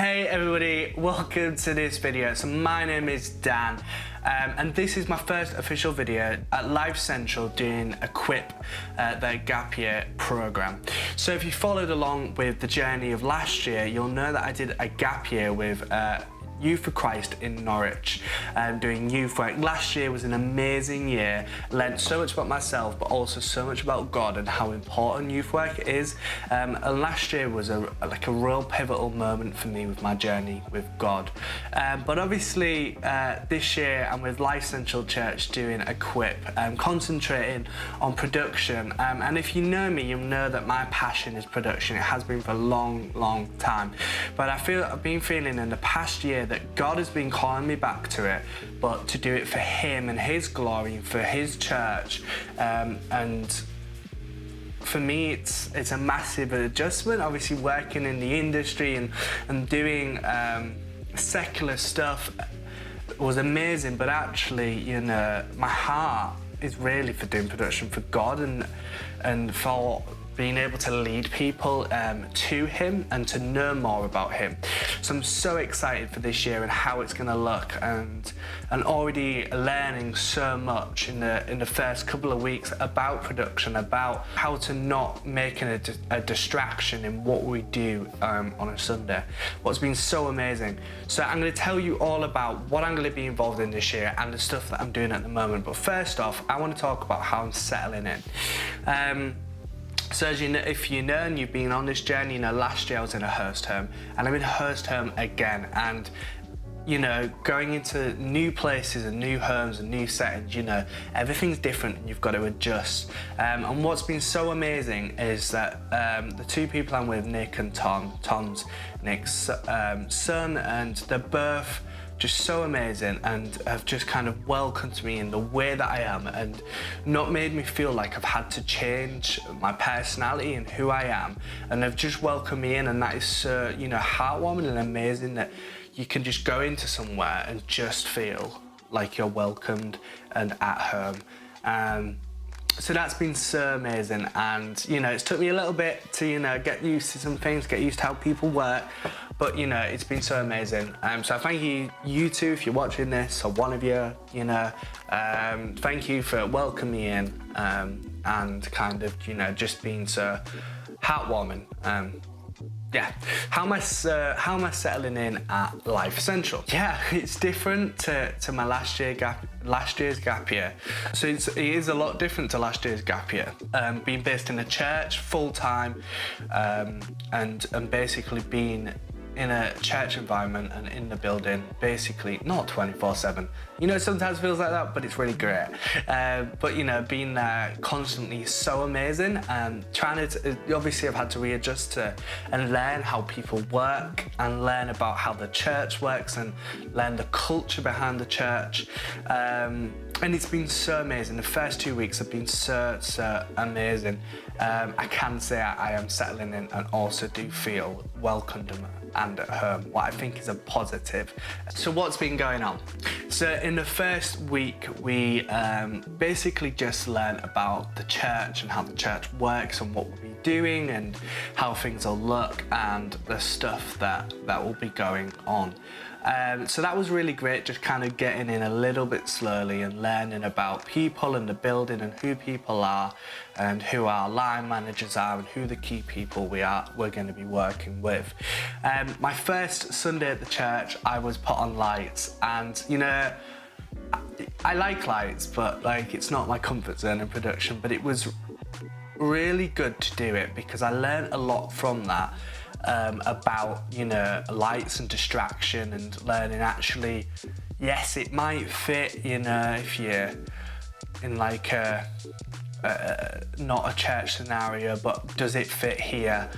Hey everybody, welcome to this video. So my name is Dan and this is my first official video at Life Central doing Equip, their gap year program. So if you followed along with the journey of last year, you'll know that I did a gap year with Youth for Christ in Norwich, doing youth work. Last year was an amazing year, learned so much about myself, but also so much about God and how important youth work is. And last year was a real pivotal moment for me with my journey with God. But obviously this year I'm with Life Central Church doing Equip, concentrating on production. And if you know me, you'll know that my passion is production. It has been for a long time. But I've been feeling in the past year that God has been calling me back to it, but to do it for Him and His glory, for His church. And for me, it's a massive adjustment. Obviously, working in the industry and doing secular stuff was amazing, but actually, you know, my heart is really for doing production for God and for being able to lead people to Him and to know more about Him. So I'm so excited for this year and how it's going to look, and already learning so much in the first couple of weeks about production, about how to not make it a distraction in what we do on a Sunday. What's been so amazing. So I'm going to tell you all about what I'm going to be involved in this year and the stuff that I'm doing at the moment. But first off, I want to talk about how I'm settling in. So as you know, if you know and you've been on this journey, you know, last year I was in a host home and I'm in a host home again. And, you know, going into new places and new homes and new settings, you know, everything's different and you've got to adjust. And what's been so amazing is that the two people I'm with, Nick and Tom's Nick's son, and they're both just so amazing and have just kind of welcomed me in the way that I am and not made me feel like I've had to change my personality and who I am, and they've just welcomed me in, and that is so, you know, heartwarming and amazing that you can just go into somewhere and just feel like you're welcomed and at home. So that's been so amazing, and you know, it's took me a little bit to, you know, get used to some things, get used to how people work, but you know, it's been so amazing. So I thank you two, if you're watching this, or one of you, you know, thank you for welcoming me in and kind of, you know, just being so heartwarming. Yeah, how am I settling in at Life Central? Yeah, it's different to my last year's gap year. So it is a lot different to last year's gap year. Being based in a church full time, and basically being in a church environment and in the building, basically not 24/7. You know, sometimes it feels like that, but it's really great. But you know, being there constantly is so amazing, and obviously I've had to readjust to and learn how people work and learn about how the church works and learn the culture behind the church. And it's been so amazing. The first 2 weeks have been so amazing. I can say I am settling in and also do feel welcomed and at home, what I think is a positive. So what's been going on? So in the first week, we basically just learned about the church and how the church works and what we'll be doing and how things will look and the stuff that will be going on. So that was really great, just kind of getting in a little bit slowly and learning about people and the building and who people are and who our line managers are and who the key people we're going to be working with. My first Sunday at the church, I was put on lights, and you know, I like lights, but like, it's not my comfort zone in production, but it was really good to do it because I learned a lot from that. About, you know, lights and distraction, and learning actually, yes, it might fit, you know, if you're in like not a church scenario, but does it fit here?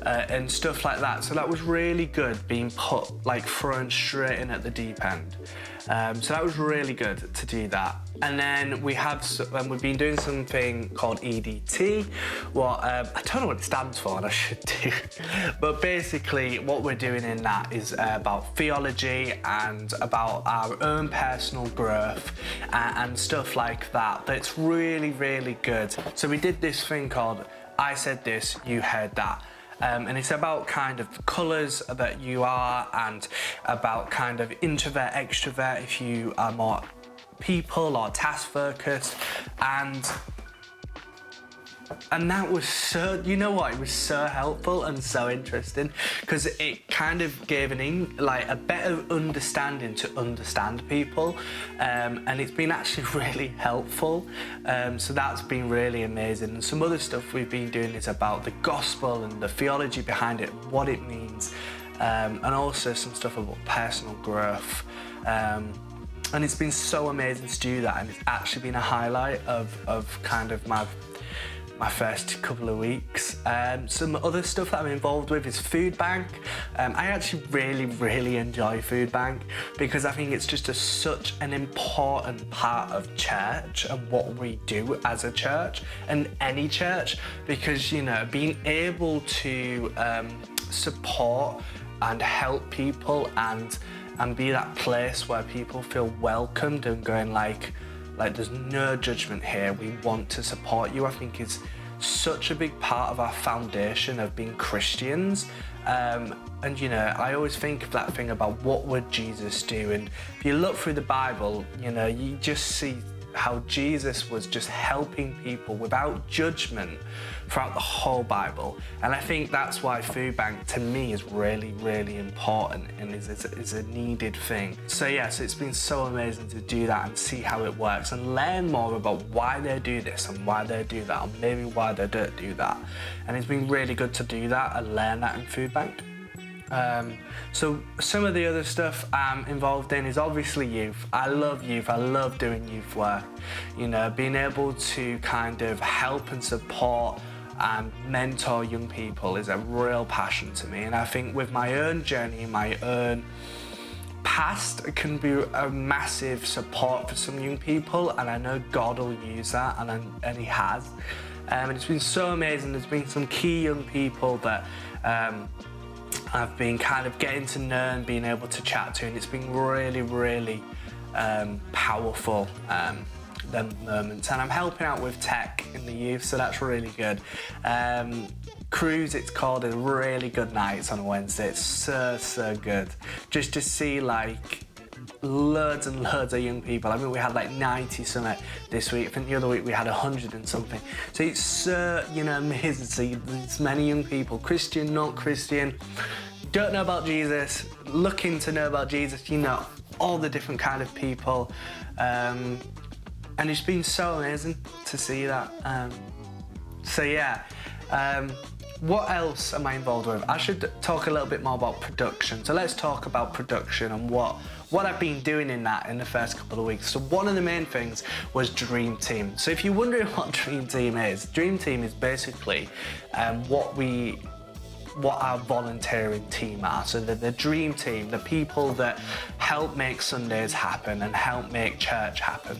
And stuff like that. So that was really good, being put, like, thrown straight in at the deep end. So that was really good to do that. And then we've been doing something called EDT. I don't know what it stands for, and I should do. But basically what we're doing in that is about theology and about our own personal growth and stuff like that. That's really, really good. So we did this thing called I Said This, You Heard That. And it's about kind of the colours that you are, and about kind of introvert, extrovert, if you are more people or task focused, and that was so, you know what, it was so helpful and so interesting, because it kind of gave a better understanding to understand people, and it's been actually really helpful. So that's been really amazing. And some other stuff we've been doing is about the gospel and the theology behind it, what it means, and also some stuff about personal growth. And it's been so amazing to do that, and it's actually been a highlight of kind of my first couple of weeks. Some other stuff that I'm involved with is Food Bank. I actually really enjoy Food Bank, because I think it's just such an important part of church and what we do as a church and any church, because, you know, being able to support and help people and be that place where people feel welcomed and going like there's no judgment here, we want to support you, I think is such a big part of our foundation of being Christians. And you know, I always think of that thing about what would Jesus do, and if you look through the Bible, you know, you just see how Jesus was just helping people without judgment throughout the whole Bible. And I think that's why Food Bank to me is really important and is a needed thing. So yeah, so it's been so amazing to do that and see how it works and learn more about why they do this and why they do that, or maybe why they don't do that. And it's been really good to do that and learn that in Food Bank. So some of the other stuff I'm involved in is obviously youth. I love youth, I love doing youth work. You know, being able to kind of help and support and mentor young people is a real passion to me. And I think with my own journey, my own past, it can be a massive support for some young people, and I know God will use that, and He has. And it's been so amazing. There's been some key young people that I've been kind of getting to know and being able to chat to, and it's been really powerful, them moments. And I'm helping out with tech in the youth, so that's really good. Cruise, it's called, is really good nights on a Wednesday. It's so good. Just to see like loads and loads of young people. I mean, we had like 90 something this week. I think the other week we had 100 and something. So it's so, you know, amazing to see this many young people, Christian, not Christian, don't know about Jesus, looking to know about Jesus, you know, all the different kind of people. And it's been so amazing to see that. So yeah, what else am I involved with? I should talk a little bit more about production. So let's talk about production and what I've been doing in that in the first couple of weeks. So one of the main things was Dream Team. So if you're wondering what Dream Team is basically what our volunteering team are. So the Dream Team, the people that help make Sundays happen and help make church happen.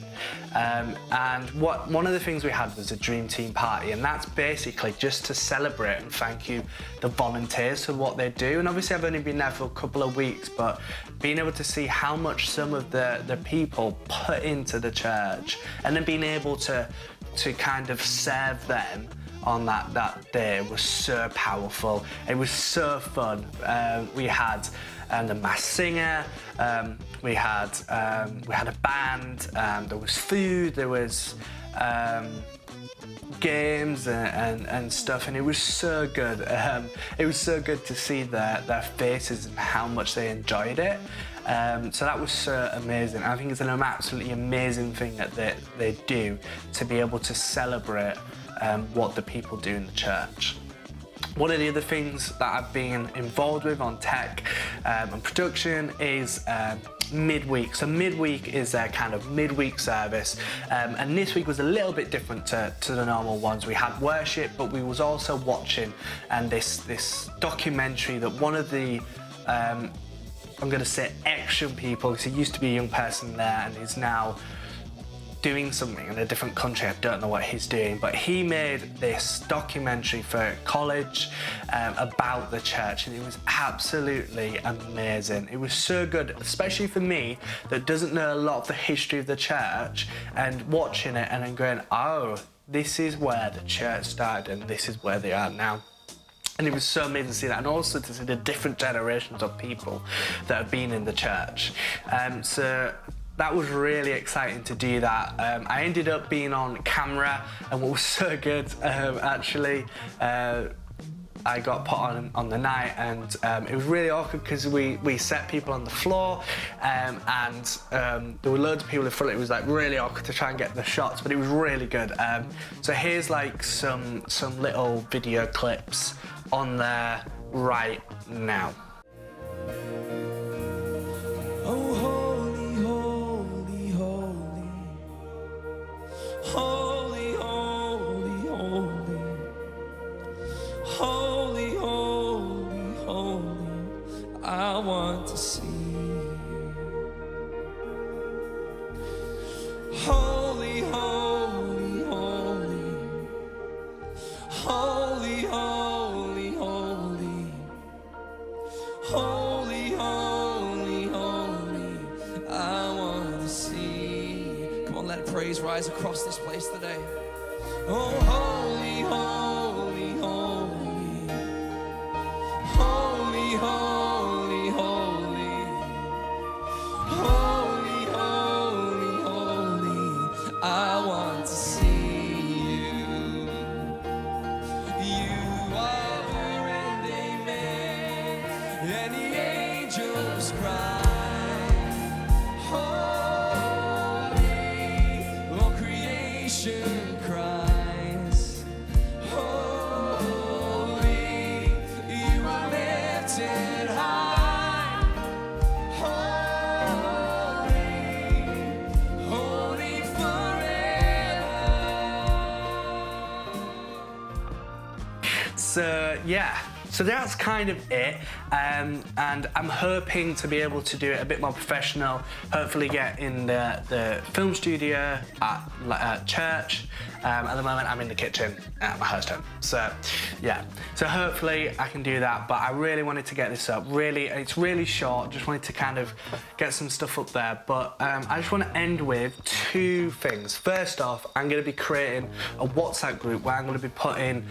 And one of the things we had was a Dream Team party, and that's basically just to celebrate and thank you the volunteers for what they do. And obviously I've only been there for a couple of weeks, but being able to see how much some of the people put into the church, and then being able to kind of serve them on that day was so powerful. It was so fun. We had the mass singer, we had a band, there was food, there was games and stuff, and it was so good. It was so good to see their faces and how much they enjoyed it. So that was so amazing. I think it's an absolutely amazing thing that they do to be able to celebrate what the people do in the church. One of the other things that I've been involved with on tech and production is midweek. So midweek is their kind of midweek service, and this week was a little bit different to the normal ones. We had worship, but we was also watching this documentary that one of the I'm going to say action people, because he used to be a young person there and is now doing something in a different country. I don't know what he's doing, but he made this documentary for college about the church, and it was absolutely amazing. It was so good, especially for me that doesn't know a lot of the history of the church, and watching it and then going, oh, this is where the church started and this is where they are now. And it was so amazing to see that, and also to see the different generations of people that have been in the church. So that was really exciting to do that. I ended up being on camera, and what was so good, actually, I got put on the night, and it was really awkward because we set people on the floor, and there were loads of people in front. It was like really awkward to try and get the shots, but it was really good. So here's like some little video clips on there right now. Oh, holy, holy, holy, holy, holy, holy, holy, holy, holy, I want to see you. Holy, holy, holy, holy, holy, holy, holy, holy, holy, I want to see you. Come on, let praise rise across this place today. Oh, holy, holy, holy, holy, holy, holy, holy, holy, holy, I want to see you. You are and amen, and the angels cry, holy, all creation cries, holy, you are lifted high, holy, holy forever. So yeah, so that's kind of it, and I'm hoping to be able to do it a bit more professional, hopefully get in the film studio at church. At the moment I'm in the kitchen at my host home, so yeah, so hopefully I can do that, but I really wanted to get this up. Really, it's really short, just wanted to kind of get some stuff up there, but I just want to end with two things. First off, I'm going to be creating a WhatsApp group where I'm going to be putting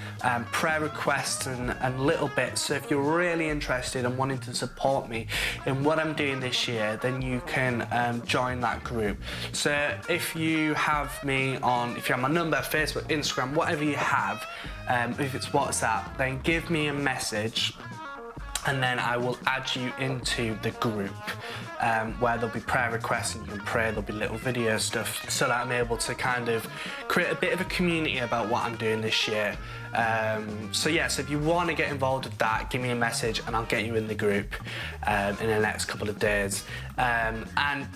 prayer requests and little bits, so if you're really interested and wanting to support me in what I'm doing this year, then you can join that group. So if you have me on, if you have my number, Facebook, Instagram, whatever you have, if it's WhatsApp, then give me a message and then I will add you into the group where there'll be prayer requests and you can pray, there'll be little video stuff, so that I'm able to kind of create a bit of a community about what I'm doing this year. So yeah, so if you want to get involved with that, give me a message and I'll get you in the group in the next couple of days. And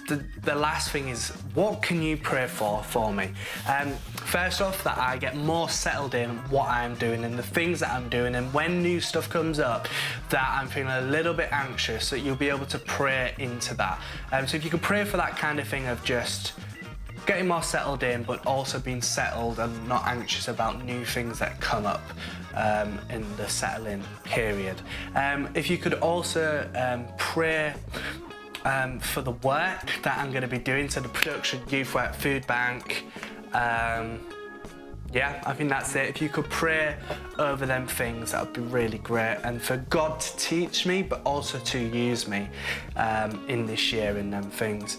the last thing is, what can you pray for me? First off, that I get more settled in what I'm doing and the things that I'm doing, and when new stuff comes up that I'm feeling a little bit anxious, that you'll be able to pray into that. So if you could pray for that kind of thing of just getting more settled in, but also being settled and not anxious about new things that come up in the settling period. If you could also pray for the work that I'm going to be doing, so the production, youth work, food bank. Yeah, I think that's it. If you could pray over them things, that would be really great. And for God to teach me, but also to use me in this year in them things.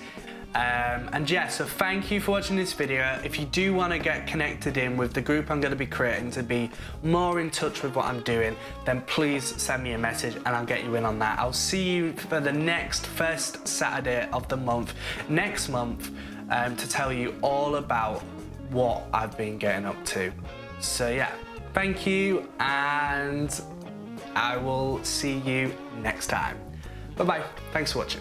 And yeah, so thank you for watching this video. If you do want to get connected in with the group I'm going to be creating to be more in touch with what I'm doing, then please send me a message and I'll get you in on that. I'll see you for the next first Saturday of the month, next month, to tell you all about what I've been getting up to. So yeah, thank you, and I will see you next time. Bye bye, thanks for watching.